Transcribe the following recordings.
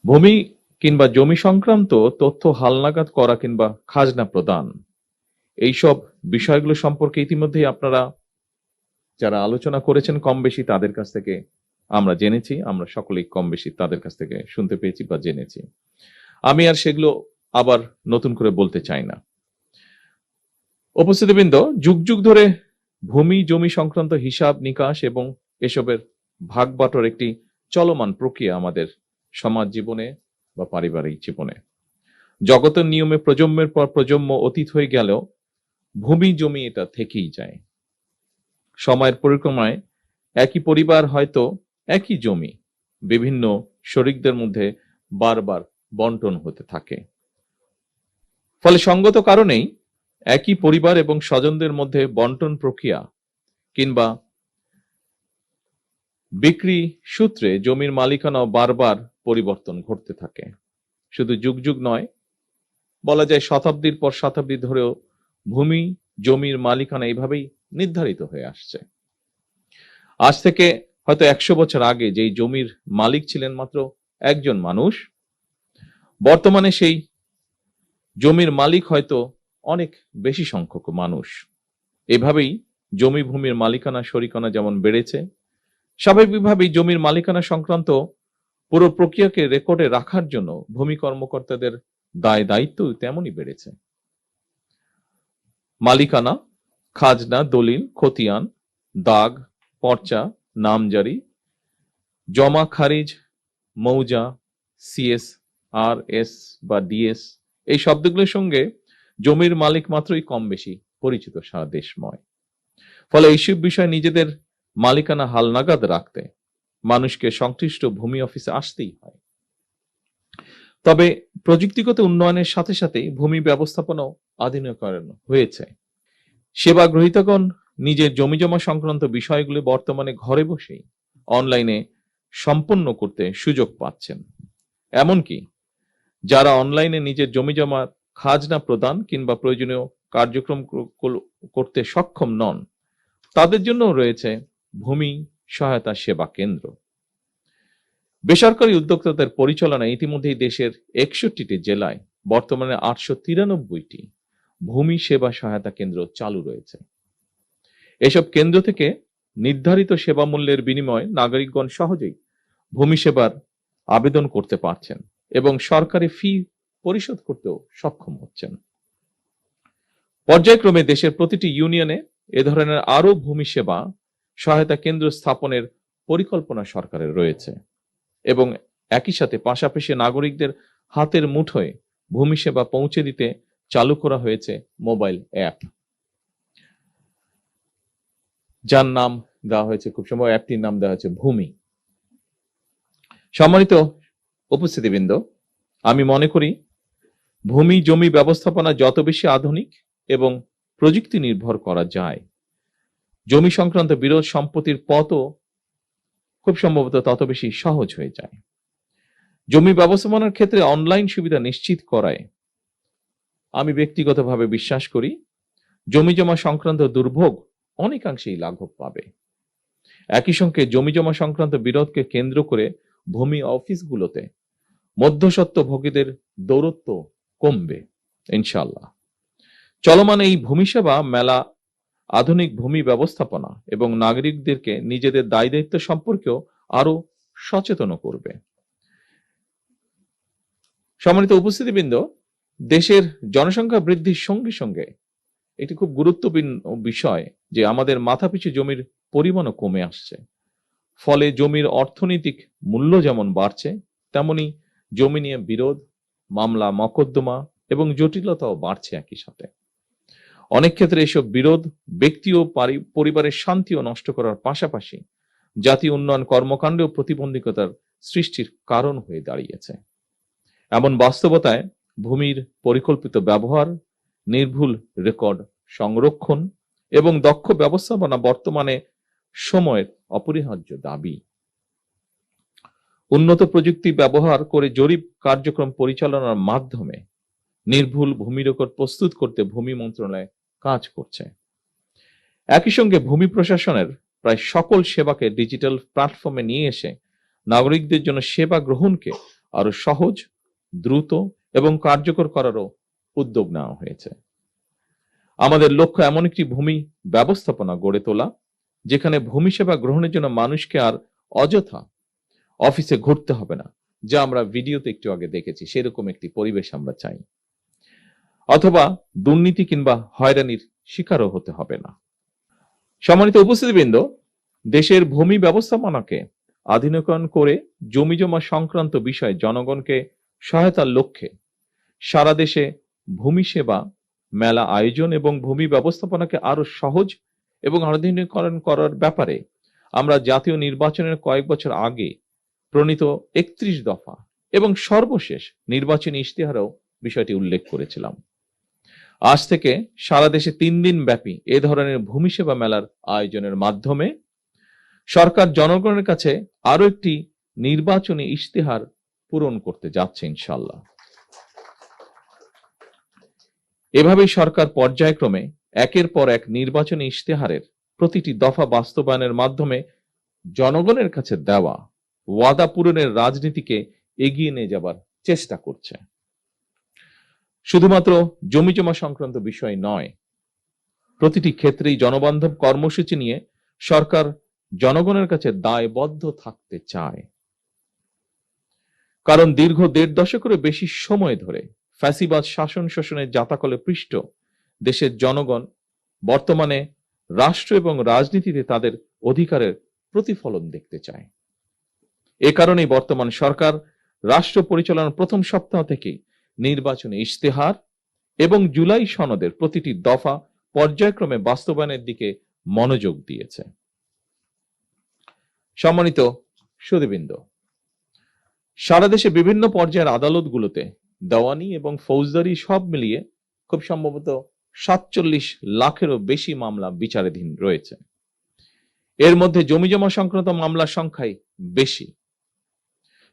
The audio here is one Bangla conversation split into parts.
ভূমি কিংবা জমি সংক্রান্ত তথ্য হালনাগাদ করা কিংবা খাজনা প্রদান, এইসব বিষয়গুলো সম্পর্কে ইতিমধ্যেই আপনারা যারা আলোচনা করেছেন কম বেশি তাদের কাছ থেকে আমরা জেনেছি, আমরা সকলেই কম বেশি তাদের কাছ থেকে শুনতে পেয়েছি বা জেনেছি। আমি আর সেগুলো আবার নতুন করে বলতে চাই না। উপস্থিতবৃন্দ, যুগ যুগ ধরে ভূমি জমি সংক্রান্ত হিসাব নিকাশ এবং এসবের ভাগ বাটোয়ার একটি চলমান প্রক্রিয়া আমাদের সমাজ জীবনে বা পারিবারিক জীবনে। জগতের নিয়মে প্রজন্মের পর প্রজন্ম অতীত হয়ে গেলেও ভূমি জমি এটা থেকেই যায়। সময়ের পরিক্রমায় একই পরিবার হয়তো একই জমি বিভিন্ন শরিকদের মধ্যে বারবার বন্টন হতে থাকে। ফলে সঙ্গত কারণেই একই পরিবার এবং স্বজনদের মধ্যে বন্টন প্রক্রিয়া কিংবা বিক্রি সূত্রে জমির মালিকানাও বারবার পরিবর্তন ঘটতে থাকে। শুধু যুগ যুগ নয়, বলা যায় শতাব্দীর পর শতাব্দী ধরেও ভূমি জমির মালিকানা এইভাবেই নির্ধারিত হয়ে আসছে। আজ থেকে হয়তো 100 বছর আগে যেই জমির মালিক ছিলেন মাত্র একজন মানুষ, বর্তমানে সেই জমির মালিক হয়তো অনেক বেশি সংখ্যক মানুষ। এভাবেই জমি ভূমির মালিকানা শরিকানা যেমন বেড়েছে, স্বাভাবিকভাবেই জমির মালিকানা সংক্রান্ত পুরো প্রক্রিয়াকে রেকর্ডে রাখার জন্য ভূমি কর্মকর্তাদের দায় দায়িত্ব তেমনই বেড়েছে। মালিকানা, খাজনা, দলিল, খতিয়ান, দাগ, পর্চা, নামজারি, জমা খারিজ, মৌজা, সিএস, আর এস বা ডিএস, এই শব্দগুলোর সঙ্গে জমির মালিক মাত্রই কম বেশি পরিচিত সারা দেশময়। ফলে এইসব বিষয় নিজেদের মালিকানা হালনাগাদ রাখতে মানুষকে সংশ্লিষ্ট ভূমি অফিসে আসতেই হয়। তবে প্রযুক্তিগত উন্নয়নের সাথে সাথে ভূমি ব্যবস্থাপনাও আধুনিকরণ হয়েছে। সেবা গ্রহীতাগণ নিজের জমিজমা সংক্রান্ত বিষয়গুলি বর্তমানে ঘরে বসেই অনলাইনে সম্পন্ন করতে সুযোগ পাচ্ছেন। এমনকি যারা অনলাইনে নিজের জমিজমার খাজনা প্রদান কিংবা প্রয়োজনীয় কার্যক্রম করতে সক্ষম নন, তাদের জন্য রয়েছে ভূমি সহায়তা সেবা কেন্দ্র। বেসরকারি উদ্যোক্তাদের পরিচালনায় ইতিমধ্যেই দেশের 61টি জেলায় বর্তমানে 893টি ভূমি সেবা সহায়তা কেন্দ্র চালু রয়েছে। এসব কেন্দ্র থেকে নির্ধারিত সেবা মূল্যের বিনিময়ে নাগরিকগণ সহজেই ভূমি সেবার আবেদন করতে পারছেন এবং সরকারি ফি পরিশোধ করতেও সক্ষম হচ্ছেন। পর্যায়ক্রমে দেশের প্রতিটি ইউনিয়নে এ ধরনের আরো ভূমি সেবা সহায়তা কেন্দ্র স্থাপনের পরিকল্পনা সরকারের রয়েছে এবং একই সাথে পাশাপাশি নাগরিকদের হাতের মুঠোয় ভূমি সেবা পৌঁছে দিতে চালু করা হয়েছে মোবাইল অ্যাপ, যার নাম দেওয়া হয়েছে, খুব সম্ভব অ্যাপটির নাম দেওয়া হয়েছে ভূমি। সম্মানিত উপস্থিতিবৃন্দ, আমি মনে করি ভূমি জমি ব্যবস্থাপনা যত বেশি আধুনিক এবং প্রযুক্তি নির্ভর করা যায়, জমি সংক্রান্ত বিরোধ সম্পত্তির পথও খুব সম্ভবত তত বেশি সহজ হয়ে যায়। জমি ব্যবস্থাপনার ক্ষেত্রে অনলাইন সুবিধা নিশ্চিত করায় আমি ব্যক্তিগতভাবে বিশ্বাস করি জমি জমা সংক্রান্ত দুর্ভোগ অনেকাংশেই লাঘব পাবে। একই সঙ্গে জমি জমা সংক্রান্ত বিরোধকে কেন্দ্র করে ভূমি অফিসগুলোতে মধ্যস্বত্বভোগীদের দৌরত্ব কমবে ইনশাআল্লাহ। চলমান এই ভূমি সেবা মেলা আধুনিক ভূমি ব্যবস্থাপনা এবং নাগরিকদেরকে নিজেদের দায় দায়িত্ব সম্পর্কেও আরো সচেতন করবে। সম্মানিত উপস্থিতিবৃন্দ, দেশের জনসংখ্যা বৃদ্ধির সঙ্গে সঙ্গে একটি খুব গুরুত্বপূর্ণ বিষয় যে আমাদের মাথাপিছু জমির পরিমাণও কমে আসছে। ফলে জমির অর্থনৈতিক মূল্য যেমন বাড়ছে, তেমনি জমি নিয়ে বিরোধ, মামলা মকদ্দমা এবং জটিলতাও বাড়ছে একই সাথে। অনেক ক্ষেত্রে এসব বিরোধ ব্যক্তি ও পরিবারের শান্তিও নষ্ট করার পাশাপাশি জাতীয় উন্নয়ন কর্মকাণ্ডেও প্রতিবন্ধকতার সৃষ্টির কারণ হয়ে দাঁড়িয়েছে। এমন বাস্তবতায় ভূমির পরিকল্পিত ব্যবহার, নির্ভুল রেকর্ড সংরক্ষণ এবং দক্ষ ব্যবস্থাপনা বর্তমানে সময়ের অপরিহার্য দাবি। উন্নত প্রযুক্তি ব্যবহার করে জরিপ কার্যক্রম পরিচালনার মাধ্যমে নির্ভুল ভূমি রেকর্ড প্রস্তুত করতে ভূমি মন্ত্রণালয় কাজ করছে। একই সঙ্গে ভূমি প্রশাসনের প্রায় সকল সেবাকে ডিজিটাল প্ল্যাটফর্মে নিয়ে এসে নাগরিকদের জন্য সেবা গ্রহণকে আরো সহজ, দ্রুত এবং কার্যকর করারও উদ্যোগ নেওয়া হয়েছে। আমাদের লক্ষ্য এমন একটি ভূমি ব্যবস্থাপনা গড়ে তোলা যেখানে ভূমি সেবা গ্রহণের জন্য মানুষকে আর অযথা অফিসে ঘুরতে হবে না, যা আমরা ভিডিওতে একটু আগে দেখেছি। সেরকম একটি পরিবেশ আমরা চাই, অথবা দুর্নীতি কিংবা হয়রানির শিকারও হতে হবে না। সম্মানিত উপস্থিতিবৃন্দ, দেশের ভূমি ব্যবস্থাপনাকে আধুনিকায়ন করে জমি জমা সংক্রান্ত বিষয়ে জনগণকে সহায়তার লক্ষ্যে সারা দেশে ভূমি সেবা মেলা আয়োজন এবং ভূমি ব্যবস্থাপনাকে আরো সহজ এবং আধুনিকীকরণ করার ব্যাপারে আমরা জাতীয় নির্বাচনের কয়েক বছর আগে প্রণীত 31 দফা এবং সর্বশেষ নির্বাচনী ইশতেহারেও বিষয়টি উল্লেখ করেছিলাম। আজ থেকে সারা দেশে 3 দিন ব্যাপী এ ধরনের ভূমি সেবা মেলার আয়োজনের মাধ্যমে সরকার জনগণের কাছে আরো একটি নির্বাচনী ইশতেহার পূরণ করতে যাচ্ছে ইনশাআল্লাহ। এভাবেই সরকার পর্যায়ক্রমে একের পর এক নির্বাচনী ইশতেহারের প্রতিটি দফা বাস্তবায়নের মাধ্যমে জনগণের কাছে দেওয়া ওয়াদা পূরণের রাজনীতিকে এগিয়ে নিয়ে যাবার চেষ্টা করছে। শুধুমাত্র জমি জমা সংক্রান্ত বিষয় নয়, প্রতিটি ক্ষেত্রেই জনবান্ধব কর্মসূচি নিয়ে সরকার জনগণের কাছে দায়বদ্ধ থাকতে চায়। কারণ দীর্ঘ 1.5 দশকেরও বেশি সময় ধরে ফ্যাসিবাদ শাসন শোষণের জাতাকলে পৃষ্ঠ দেশের জনগণ বর্তমানে রাষ্ট্র এবং রাজনীতিতে তাদের অধিকারের প্রতিফলন দেখতে চায়। এ কারণেই বর্তমান সরকার রাষ্ট্র পরিচালনার প্রথম সপ্তাহ থেকে নির্বাচনী ইশতেহার এবং জুলাই সনদের প্রতিটি দফা পর্যায়ক্রমে বাস্তবায়নের দিকে মনোযোগ দিয়েছে। সম্মানিত সুধীবৃন্দ, সারা দেশে বিভিন্ন পর্যায়ের আদালতগুলোতে দেওয়ানি এবং ফৌজদারি সব মিলিয়ে খুব সম্ভবত 47 লাখেরও বেশি মামলা বিচারাধীন রয়েছে। এর মধ্যে জমিজমা সংক্রান্ত মামলার সংখ্যাই বেশি।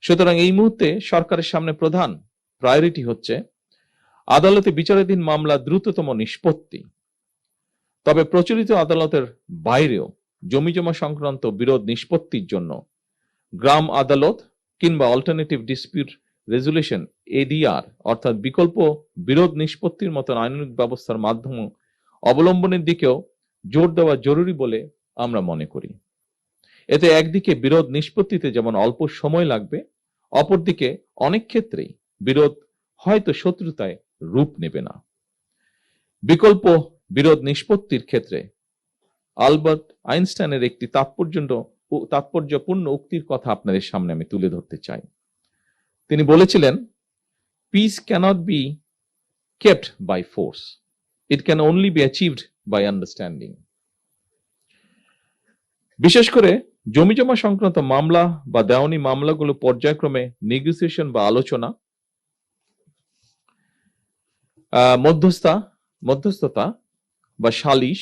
সুতরাং এই মুহূর্তে সরকারের সামনে প্রধান প্রায়োরিটি হচ্ছে আদালতে বিচারাধীন মামলা দ্রুততম নিষ্পত্তি। তবে প্রচলিত আদালতের বাইরেও জমিজমা সংক্রান্ত বিরোধ নিষ্পত্তির জন্য গ্রাম আদালত কিংবা অল্টারনেটিভ ডিসপিউট রেজুলেশন এডিআর অর্থাৎ বিকল্প বিরোধ নিষ্পত্তির মতন আইনানুগ ব্যবস্থার মাধ্যম অবলম্বনের দিকেও জোর দেওয়া জরুরি বলে আমরা মনে করি। এতে একদিকে বিরোধ নিষ্পত্তিতে যেমন অল্প সময় লাগবে, অপরদিকে অনেক ক্ষেত্রেই বিরোধ হয়তো শত্রুতায় রূপ নেবে না। বিকল্প বিরোধ নিষ্পত্তির ক্ষেত্রে আলবার্ট আইনস্টাইনের একটি তাৎপর্যপূর্ণ উক্তির কথা আপনাদের সামনে আমি তুলে ধরতে চাই। তিনি বলেছিলেন, peace cannot be kept by force, it can only be achieved by understanding. বিশেষ করে জমিজমা সংক্রান্ত মামলা বা দেওয়ানি মামলাগুলো পর্যায়ক্রমে নেগোসিয়েশন বা আলোচনা, মধ্যস্থতা বা সালিশ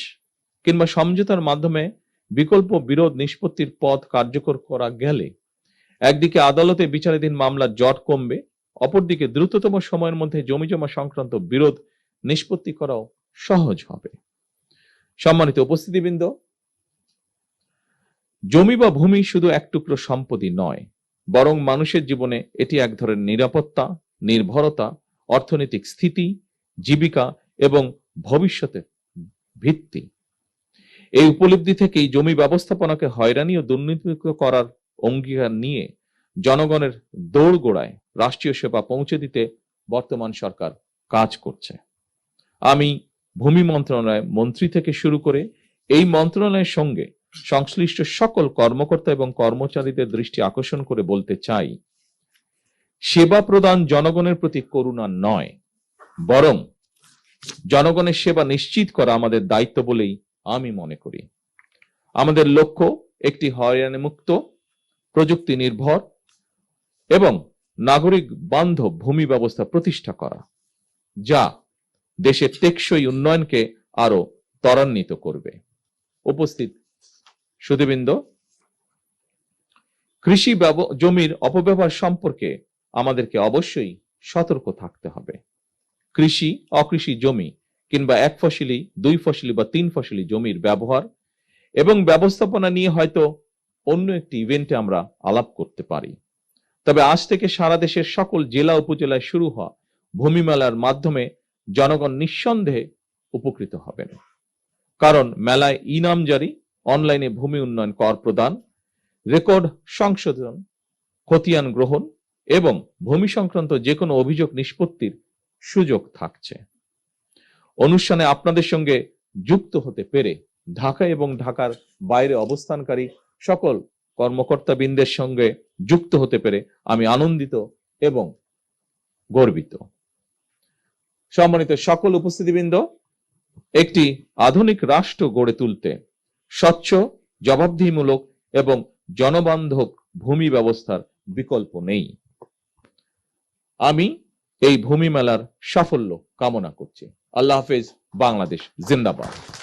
কিংবা সমঝোতার মাধ্যমে বিকল্প বিরোধ নিষ্পত্তির পথ কার্যকর করা গেলে একদিকে আদালতে বিচারাধীন মামলার জট কমবে, অপরদিকে দ্রুততম সময়ের মধ্যে জমিজমা সংক্রান্ত বিরোধ নিষ্পত্তি করাও সহজ হবে। সম্মানিত উপস্থিতিবৃন্দ, জমি বা ভূমি শুধু এক টুকরো সম্পত্তি নয়, বরং মানুষের জীবনে এটি এক ধরনের নিরাপত্তা, নির্ভরতা, অর্থনৈতিক স্থিতি, জীবিকা এবং ভবিষ্যতের ভিত্তি। এই উপলব্ধি থেকেই জমি ব্যবস্থাপনাকে হয়রানি ও দুর্নীতিমুক্ত করার অঙ্গীকার নিয়ে জনগণের দোরগোড়ায় রাষ্ট্রীয় সেবা পৌঁছে দিতে বর্তমান সরকার কাজ করছে। আমি ভূমি মন্ত্রণালয় মন্ত্রী থেকে শুরু করে এই মন্ত্রণালয়ের সঙ্গে সংশ্লিষ্ট সকল কর্মকর্তা এবং কর্মচারীদের দৃষ্টি আকর্ষণ করে বলতে চাই, সেবা প্রদান জনগণের প্রতি করুণা নয়, বরং জনগণের সেবা নিশ্চিত করা আমাদের দায়িত্ব বলেই আমি মনে করি। আমাদের লক্ষ্য একটি হয়রানি মুক্ত, প্রযুক্তি নির্ভর এবং নাগরিক বান্ধব ভূমি ব্যবস্থা প্রতিষ্ঠা করা, যা দেশের টেকসই উন্নয়নকে আরো ত্বরান্বিত করবে। উপস্থিত সুধীবৃন্দ, কৃষি জমির অপব্যবহার সম্পর্কে আমাদেরকে অবশ্যই সতর্ক থাকতে হবে। কৃষি, অকৃষি জমি কিংবা এক ফসলি, 2 ফসলি বা 3 ফসলি জমির ব্যবহার এবং ব্যবস্থাপনা নিয়ে হয়তো অন্য একটি ইভেন্টে আমরা আলাপ করতে পারি। তবে আজ থেকে সারা দেশের সকল জেলা উপজেলায় শুরু হওয়া ভূমি মেলার মাধ্যমে জনগণ নিঃসন্দেহে উপকৃত হবেন। কারণ মেলায় ইনাম জারি, অনলাইনে ভূমি উন্নয়ন কর প্রদান, রেকর্ড সংশোধন, খতিয়ান গ্রহণ এবং ভূমি সংক্রান্ত যে কোনো অভিযোগ নিষ্পত্তির সুযোগ থাকছে। অনুষ্ঠানে আপনাদের সঙ্গে যুক্ত হতে পেরে ঢাকা এবং ঢাকার বাইরে অবস্থানকারী সকল কর্মকর্তাবৃন্দের সঙ্গে যুক্ত হতে পেরে আমি আনন্দিত এবং গর্বিত। সম্মানিত সকল উপস্থিতিবৃন্দ, একটি আধুনিক রাষ্ট্র গড়ে তুলতে স্বচ্ছ, জবাবদিহিমূলক এবং জনবান্ধব ভূমি ব্যবস্থার বিকল্প নেই। আমি এই ভূমি মেলার সাফল্য কামনা করছি। আল্লাহ হাফেজ। বাংলাদেশ জিন্দাবাদ।